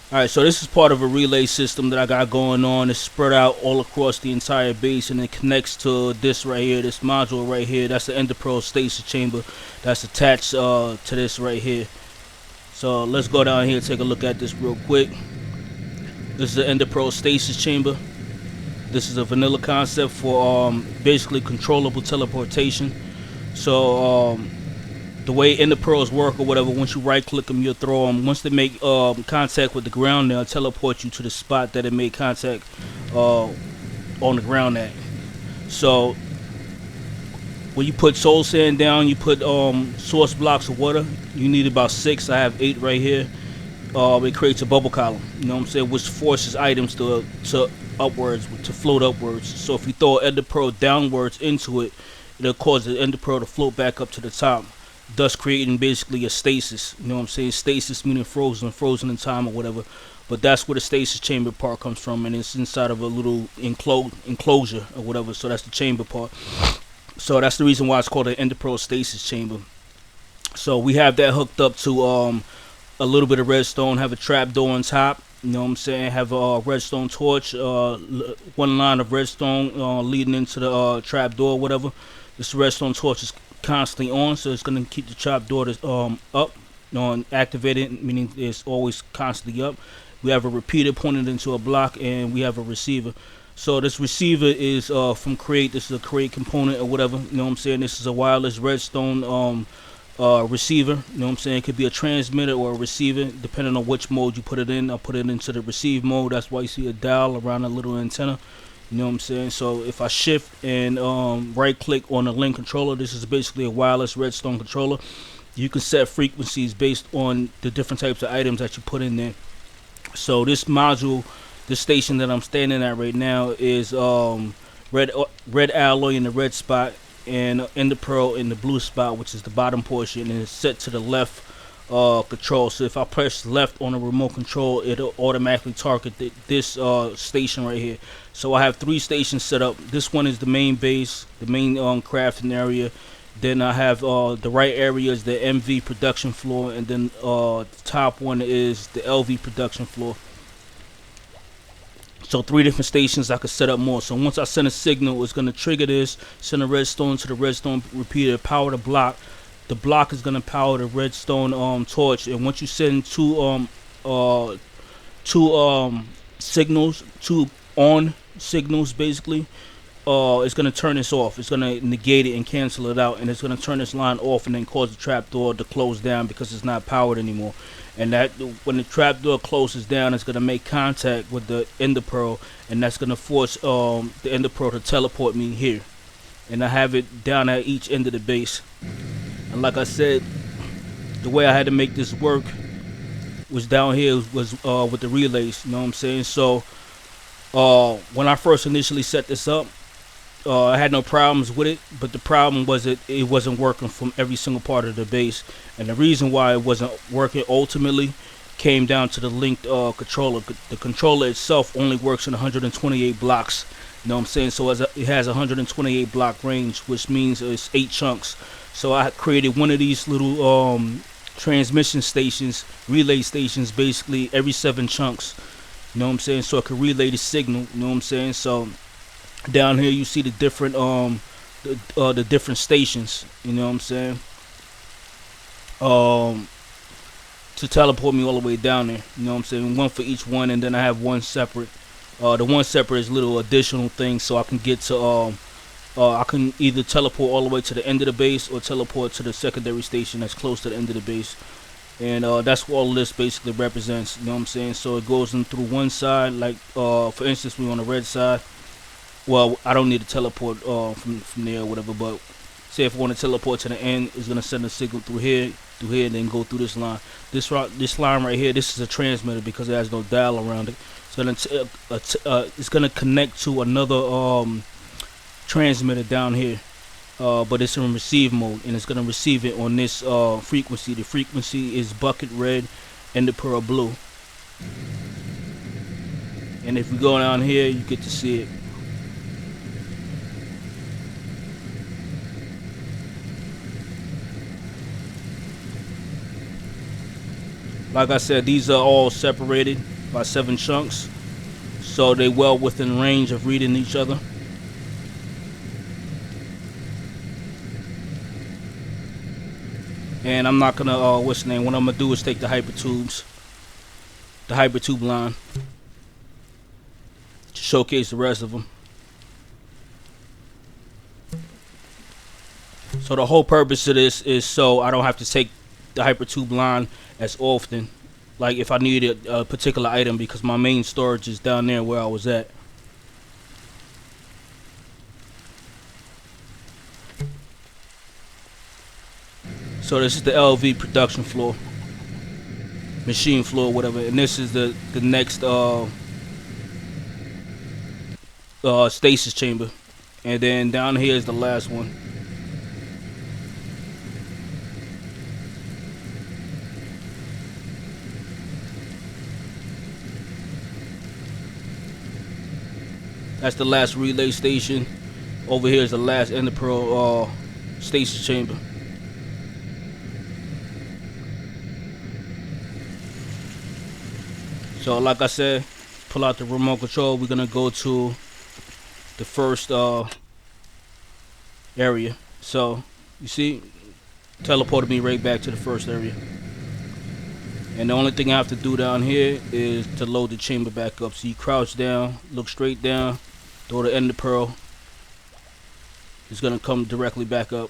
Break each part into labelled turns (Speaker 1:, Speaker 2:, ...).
Speaker 1: Alright, so this is part of a relay system that I got going on. It's spread out all across the entire base, and it connects to this right here, this module right here. That's the Enderpearl stasis chamber that's attached to this right here. So let's go down here and take a look at this real quick. This is the Enderpearl stasis chamber. This is a vanilla concept for basically controllable teleportation. So the way Enderpearls work or whatever, once you right click them, you'll throw them. Once they make contact with the ground, they'll teleport you to the spot that it made contact on the ground at. So when you put soul sand down, you put source blocks of water. You need about 6. I have 8 right here. It creates a bubble column, you know what I'm saying, which forces items to upwards, to float upwards. So if you throw an Enderpearl downwards into it, it'll cause the Enderpearl to float back up to the top, thus creating basically a stasis. You know what I'm saying? Stasis meaning frozen in time or whatever. But that's where the stasis chamber part comes from, and it's inside of a little enclosure or whatever. So that's the chamber part. So that's the reason why it's called an Enderpearl stasis chamber. So we have that hooked up to a little bit of redstone, have a trap door on top. You know what I'm saying? Have a redstone torch, one line of redstone leading into the trap door, whatever. This redstone torch is constantly on, so it's gonna keep the trap door up, activated, meaning it's always constantly up. We have a repeater pointed into a block, and we have a receiver. So this receiver is from Create. This is a Create component or whatever. You know what I'm saying? This is a wireless redstone receiver. You know what I'm saying? It could be a transmitter or a receiver, depending on which mode you put it in. I'll put it into the receive mode. That's why you see a dial around a little antenna. You know what I'm saying? So if I shift and right click on the link controller, this is basically a wireless redstone controller. You can set frequencies based on the different types of items that you put in there. So this module, this station that I'm standing at right now, is red alloy in the red spot, and Enderpearl in the blue spot, which is the bottom portion, and it's set to the left control. So if I press left on the remote control, it'll automatically target this station right here. So I have 3 stations set up. This one is the main base, the main crafting area. Then I have the right area is the MV production floor, and then the top one is the LV production floor. So 3 different stations. I could set up more. So once I send a signal, it's gonna trigger this, send a redstone to the redstone repeater, power the block. The block is gonna power the redstone torch. And once you send two signals, 2 on signals basically, it's gonna turn this off. It's gonna negate it and cancel it out, and it's gonna turn this line off and then cause the trapdoor to close down because it's not powered anymore. And that when the trapdoor closes down, it's gonna make contact with the Enderpearl, and that's gonna force the Enderpearl to teleport me here. And I have it down at each end of the base. And like I said, the way I had to make this work was down here was with the relays. You know what I'm saying? So when I first initially set this up, I had no problems with it, but the problem was it wasn't working from every single part of the base. And the reason why it wasn't working ultimately came down to the linked controller. The controller itself only works in 128 blocks. You know what I'm saying? So it has 128 block range, which means it's 8 chunks. So I created one of these little transmission stations, relay stations, basically every 7 chunks. You know what I'm saying? So it could relay the signal. You know what I'm saying? So down here you see the different the different stations. You know what I'm saying? To teleport me all the way down there. You know what I'm saying? One for each one, and then I have one separate. The one separate is little additional things, so I can get to I can either teleport all the way to the end of the base or teleport to the secondary station that's close to the end of the base. And that's what all this basically represents. You know what I'm saying? So it goes in through one side, like for instance, we on the red side. Well, I don't need to teleport from there or whatever, but say if I want to teleport to the end, it's gonna send a signal through here, and then go through this line. This line right here, this is a transmitter because it has no dial around it. It's gonna connect to another transmitter down here, but it's in receive mode, and it's gonna receive it on this frequency. The frequency is bucket red and the pearl blue. And if we go down here, you get to see it. Like I said, these are all separated. by 7 chunks, so they well within range of reading each other. And I'm not gonna what's the name? What I'm gonna do is take the hypertube line, to showcase the rest of them. So the whole purpose of this is so I don't have to take the hypertube line as often, like if I needed a particular item, because my main storage is down there where I was at. So this is the LV production floor, machine floor, whatever, and this is the next stasis chamber, and then down here is the last one. That's the last relay station. Over here is the last Ender Pearl stasis chamber. So like I said, pull out the remote control. We're gonna go to the first area. So you see, teleported me right back to the first area. And the only thing I have to do down here is to load the chamber back up. So you crouch down, look straight down, throw the Ender Pearl. It's gonna come directly back up.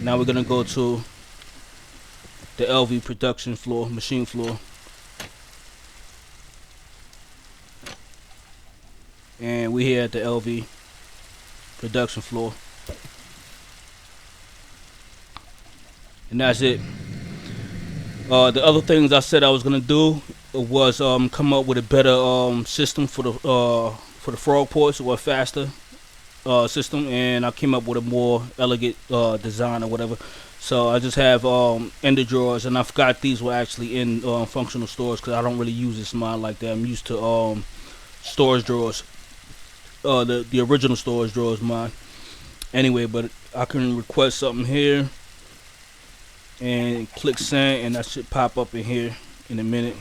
Speaker 1: Now we're gonna go to the LV production floor, machine floor. And we here at the LV production floor. And that's it. The other things I said I was gonna do was come up with a better system for the frog ports, or a faster system, and I came up with a more elegant design or whatever. So I just have ender drawers, and I forgot these were actually in functional stores, because I don't really use this mine like that. I'm used to storage drawers, the original storage drawers mine. Anyway, but I can request something here and click send, and that should pop up in here in a minute.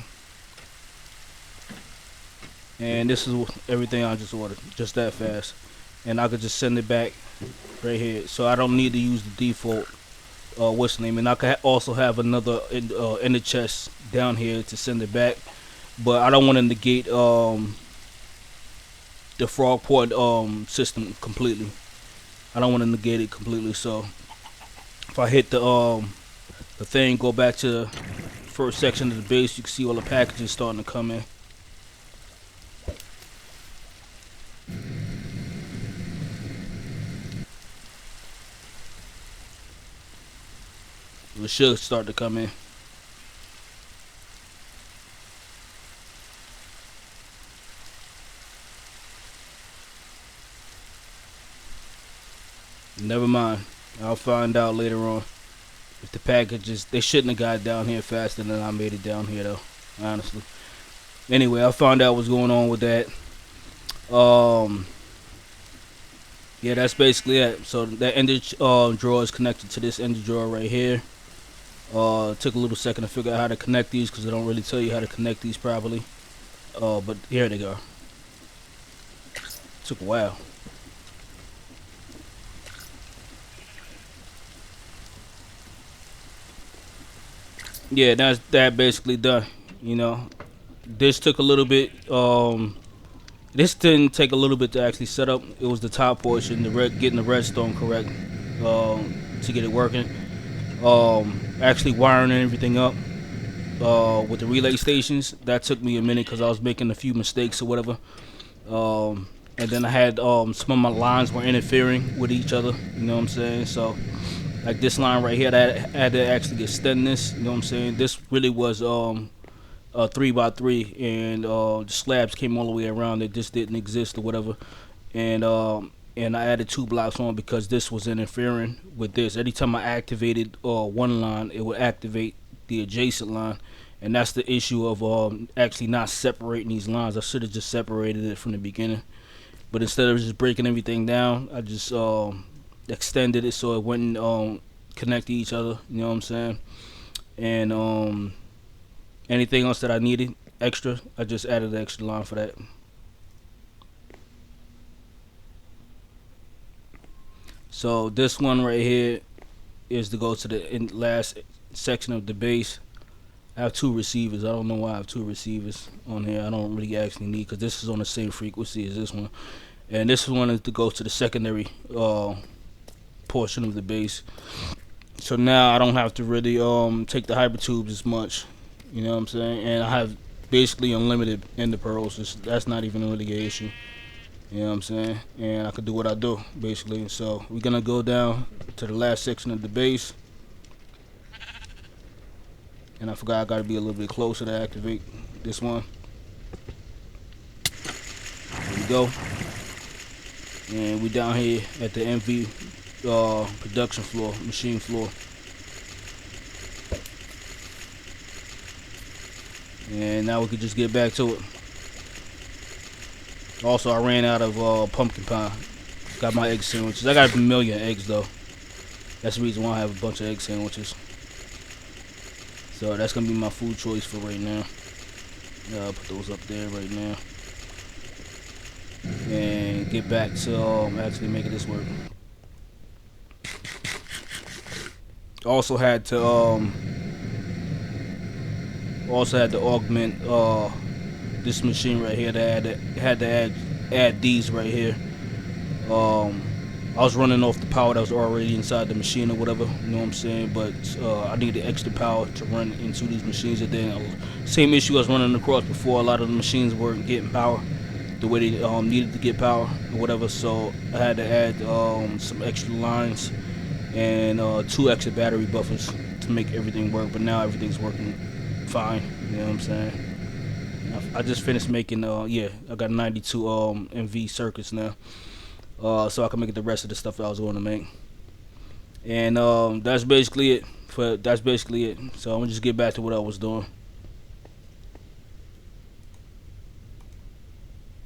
Speaker 1: And this is everything I just ordered, just that fast, and I could just send it back right here. So I don't need to use the default what's the name, and I could also have another in the chest down here to send it back, but I don't want to negate the frog port system completely. I don't want to negate it completely. So if I hit the thing, go back to the first section of the base, you can see all the packages starting to come in. It should start to come in. Never mind. I'll find out later on if the packages, they shouldn't have got down here faster than I made it down here though, honestly. Anyway, I'll find out what's going on with that. Yeah, that's basically it. So that ender drawer is connected to this ender drawer right here. It took a little second to figure out how to connect these, because they don't really tell you how to connect these properly. But here they go. Took a while. Yeah, that's that basically done. You know, this took a little bit. This didn't take a little bit to actually set up. It was the top portion, getting the redstone correct to get it working. Actually wiring everything up with the relay stations, that took me a minute because I was making a few mistakes or whatever. And then I had some of my lines were interfering with each other. You know what I'm saying? So like this line right here, that I had to actually extend this. You know what I'm saying? This really was 3x3, and the slabs came all the way around. It just didn't exist or whatever. And I added 2 blocks on because this was interfering with this. Anytime I activated one line, it would activate the adjacent line, and that's the issue of actually not separating these lines. I should have just separated it from the beginning, but instead of just breaking everything down, I just extended it so it wouldn't connect to each other. You know what I'm saying? And anything else that I needed, extra. I just added the extra line for that. So this one right here is to go to the last section of the base. I have two receivers. I don't know why I have two receivers on here. I don't really actually need, because this is on the same frequency as this one. And this one is to go to the secondary portion of the base. So now I don't have to really take the hyper tubes as much. You know what I'm saying? And I have basically unlimited ender pearls. That's not even really an issue. You know what I'm saying? And I can do what I do, basically. So we're gonna go down to the last section of the base. And I forgot I gotta be a little bit closer to activate this one. There we go. And we down here at the MV production floor, machine floor. And now we can just get back to it. Also, I ran out of pumpkin pie. Got my egg sandwiches. I got a million eggs though. That's the reason why I have a bunch of egg sandwiches. So that's gonna be my food choice for right now. I'll put those up there right now. And get back to actually making this work. Also had to augment this machine right here. That had to add these right here. I was running off the power that was already inside the machine or whatever, you know what I'm saying? But I needed extra power to run into these machines. And then same issue I was running across before. A lot of the machines weren't getting power the way they needed to get power or whatever. So I had to add some extra lines and 2 extra battery buffers to make everything work. But now everything's working fine, you know what I'm saying? I just finished making, yeah, I got 92 MV circuits now. So I can make the rest of the stuff that I was going to make. And that's basically it. So I'm gonna just get back to what I was doing.